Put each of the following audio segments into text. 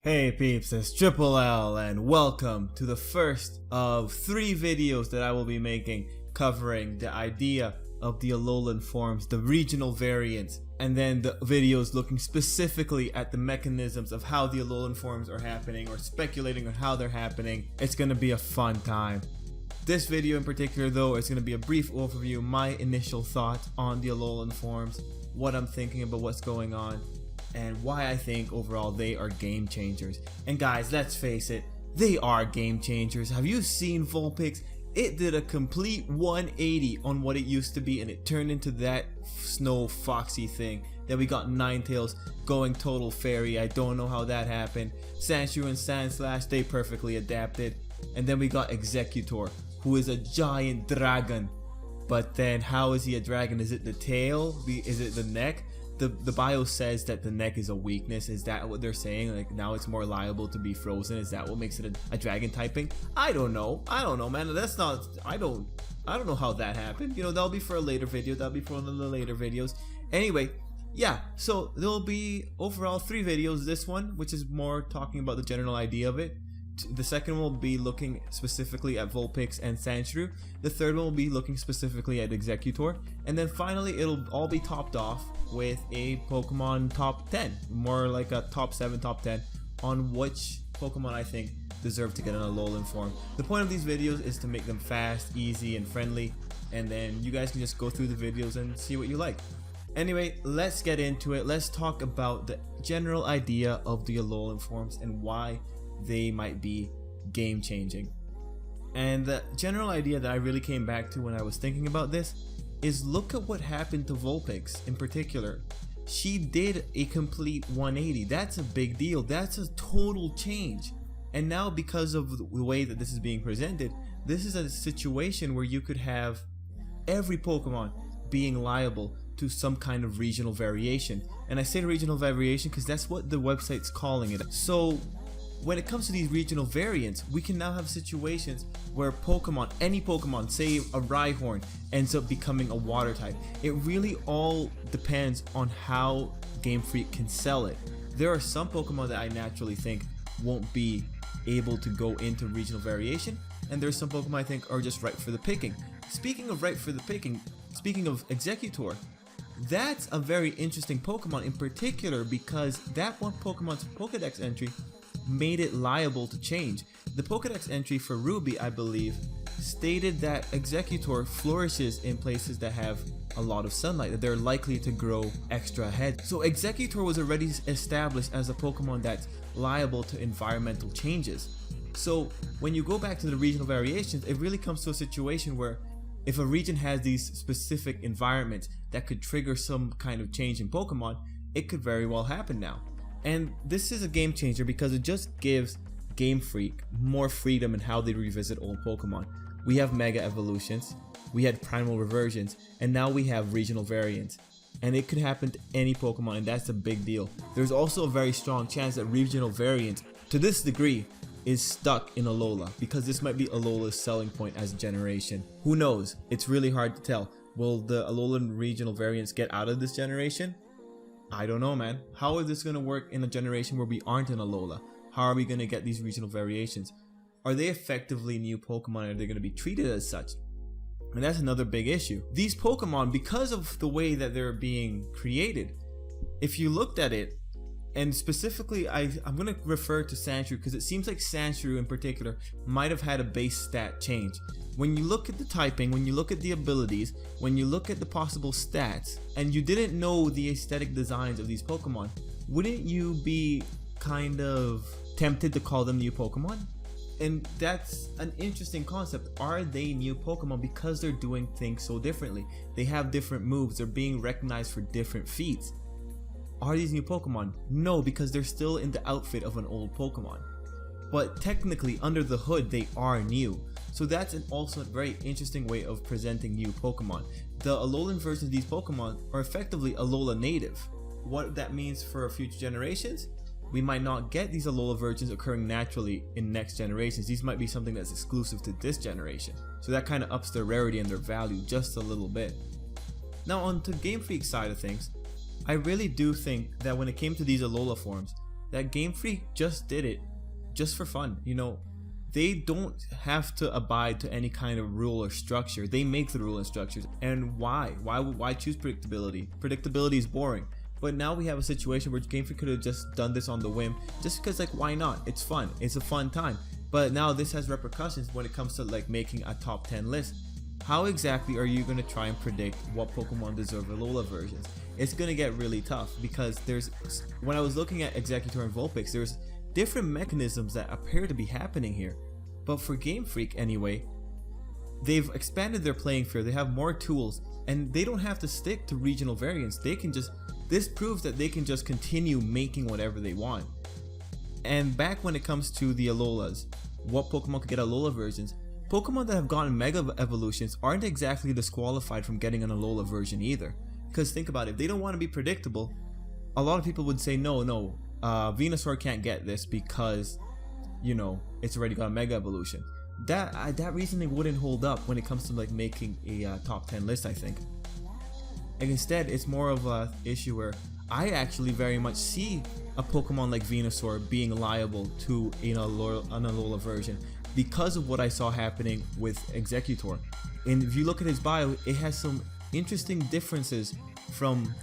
Hey peeps, it's Tripl-L and welcome to the first of 3 videos that I will be making covering the idea of the Alolan forms, the regional variants, and then the videos looking specifically at the mechanisms of how the Alolan forms are happening or speculating on how they're happening. It's gonna be a fun time. This video in particular though is gonna be a brief overview, my initial thoughts on the Alolan forms, what I'm thinking about what's going on, and why I think overall they are game changers. And guys, let's face it, they are game changers. Have you seen Vulpix? It did a complete 180 on what it used to be, and it turned into that snow foxy thing. Then we got Ninetales going total fairy. I don't know how that happened. Sandshrew and Sandslash, they perfectly adapted. And then we got Exeggutor, who is a giant dragon. But then how is he a dragon? Is it the tail? Is it the neck? The bio says that the neck is a weakness. Is that what they're saying? Like now it's more liable to be frozen? Is that what makes it a dragon typing? I don't know, man. That's not, I don't know how that happened. You know, that'll be for a later video. That'll be for one of the later videos. Anyway, yeah, so there'll be overall 3 videos. This one, which is more talking about the general idea of it. The second one will be looking specifically at Vulpix and Sandshrew. The third one will be looking specifically at Exeggutor. And then finally, it'll all be topped off with a Pokemon top 10. More like a top 7, top 10 on which Pokemon I think deserve to get an Alolan form. The point of these videos is to make them fast, easy, and friendly. And then you guys can just go through the videos and see what you like. Anyway, let's get into it. Let's talk about the general idea of the Alolan forms and why they might be game changing. And the general idea that I really came back to when I was thinking about this is look at what happened to Vulpix in particular. She did a complete 180. That's a big deal. That's a total change. And now because of the way that this is being presented, this is a situation where you could have every Pokemon being liable to some kind of regional variation. And I say regional variation because that's what the website's calling it. So when it comes to these regional variants, we can now have situations where Pokemon, any Pokemon, say a Rhyhorn, ends up becoming a water type. It really all depends on how Game Freak can sell it. There are some Pokemon that I naturally think won't be able to go into regional variation, and there's some Pokemon I think are just ripe for the picking. Speaking of ripe for the picking, speaking of Exeggutor, that's a very interesting Pokemon in particular because that one Pokemon's Pokedex entry made it liable to change. The Pokedex entry for Ruby, I believe, stated that Exeggutor flourishes in places that have a lot of sunlight, that they're likely to grow extra heads. So Exeggutor was already established as a Pokemon that's liable to environmental changes. So when you go back to the regional variations, it really comes to a situation where if a region has these specific environments that could trigger some kind of change in Pokemon, it could very well happen now. And this is a game changer because it just gives Game Freak more freedom in how they revisit old Pokemon. We have Mega Evolutions, we had Primal Reversions, and now we have regional variants. And it could happen to any Pokemon, and that's a big deal. There's also a very strong chance that regional variants, to this degree, is stuck in Alola, because this might be Alola's selling point as a generation. Who knows? It's really hard to tell. Will the Alolan regional variants get out of this generation? I don't know, man. How is this going to work in a generation where we aren't in Alola? How are we going to get these regional variations? Are they effectively new Pokemon? Are they going to be treated as such? And that's another big issue. These Pokemon, because of the way that they're being created, if you looked at it, and specifically I'm going to refer to Sandshrew because it seems like Sandshrew in particular might have had a base stat change. When you look at the typing, when you look at the abilities, when you look at the possible stats, and you didn't know the aesthetic designs of these Pokemon, wouldn't you be kind of tempted to call them new Pokemon? And that's an interesting concept. Are they new Pokemon because they're doing things so differently? They have different moves, they're being recognized for different feats. Are these new Pokemon? No, because they're still in the outfit of an old Pokemon. But technically, under the hood, they are new. So that's also a very interesting way of presenting new Pokemon. The Alolan versions of these Pokemon are effectively Alola native. What that means for future generations? We might not get these Alola versions occurring naturally in next generations. These might be something that's exclusive to this generation. So that kind of ups their rarity and their value just a little bit. Now on to Game Freak's side of things, I really do think that when it came to these Alola forms, that Game Freak just did it just for fun. You know, they don't have to abide to any kind of rule or structure. They make the rule and structures. And why choose predictability? Predictability is boring. But now we have a situation where Game Freak could have just done this on the whim, just because, like, why not? It's fun. It's a fun time. But now this has repercussions when it comes to like making a top 10 list. How exactly are you going to try and predict what Pokemon deserve Alola versions? It's going to get really tough, because when I was looking at Executor and Vulpix, there's different mechanisms that appear to be happening here. But for Game Freak anyway, they've expanded their playing field. They have more tools, and they don't have to stick to regional variants. This proves that they can just continue making whatever they want. And back when it comes to the Alolas, what Pokemon could get Alola versions, Pokemon that have gotten Mega Evolutions aren't exactly disqualified from getting an Alola version either. Because think about it, if they don't want to be predictable, a lot of people would say no, Venusaur can't get this because, you know, it's already got a Mega Evolution. That reasoning wouldn't hold up when it comes to like making a top 10 list, I think. And instead, it's more of a issue where I actually very much see a Pokemon like Venusaur being liable to an Alola version because of what I saw happening with Executor. And if you look at his bio, it has some interesting differences from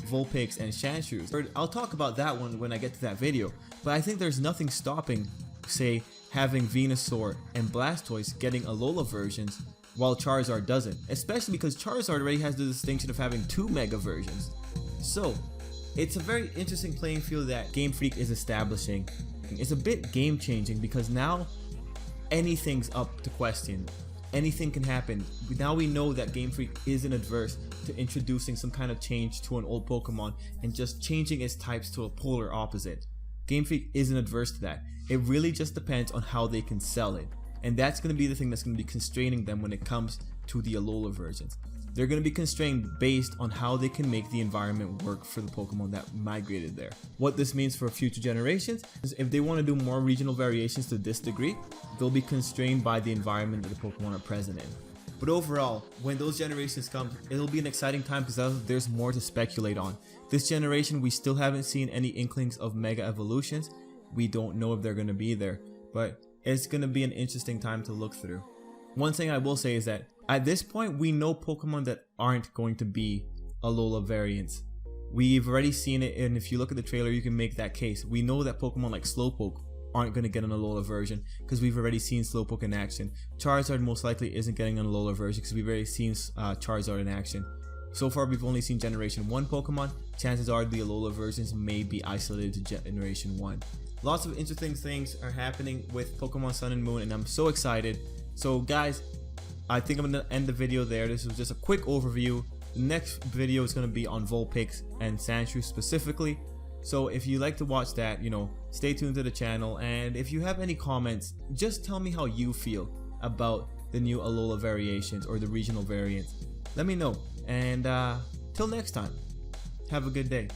Vulpix and Sandshrew. I'll talk about that one when I get to that video, but I think there's nothing stopping, say, having Venusaur and Blastoise getting Alola versions while Charizard doesn't, especially because Charizard already has the distinction of having 2 Mega versions. So it's a very interesting playing field that Game Freak is establishing. It's a bit game changing because now anything's up to question. Anything can happen. Now we know that Game Freak isn't adverse to introducing some kind of change to an old Pokemon and just changing its types to a polar opposite. Game Freak isn't adverse to that. It really just depends on how they can sell it. And that's going to be the thing that's going to be constraining them when it comes to the Alola versions. They're going to be constrained based on how they can make the environment work for the Pokemon that migrated there. What this means for future generations is if they want to do more regional variations to this degree, they'll be constrained by the environment that the Pokemon are present in. But overall, when those generations come, it'll be an exciting time because there's more to speculate on. This generation, we still haven't seen any inklings of Mega Evolutions. We don't know if they're going to be there, but it's going to be an interesting time to look through. One thing I will say is that at this point, we know Pokemon that aren't going to be Alola variants. We've already seen it, and if you look at the trailer, you can make that case. We know that Pokemon like Slowpoke aren't going to get an Alola version because we've already seen Slowpoke in action. Charizard most likely isn't getting an Alola version because we've already seen Charizard in action. So far, we've only seen Generation 1 Pokemon. Chances are the Alola versions may be isolated to Generation 1. Lots of interesting things are happening with Pokemon Sun and Moon, and I'm so excited. So guys, I think I'm going to end the video there. This was just a quick overview. The next video is going to be on Vulpix and Sandshrew specifically. So if you like to watch that, you know, stay tuned to the channel. And if you have any comments, just tell me how you feel about the new Alola variations or the regional variants. Let me know. And till next time, have a good day.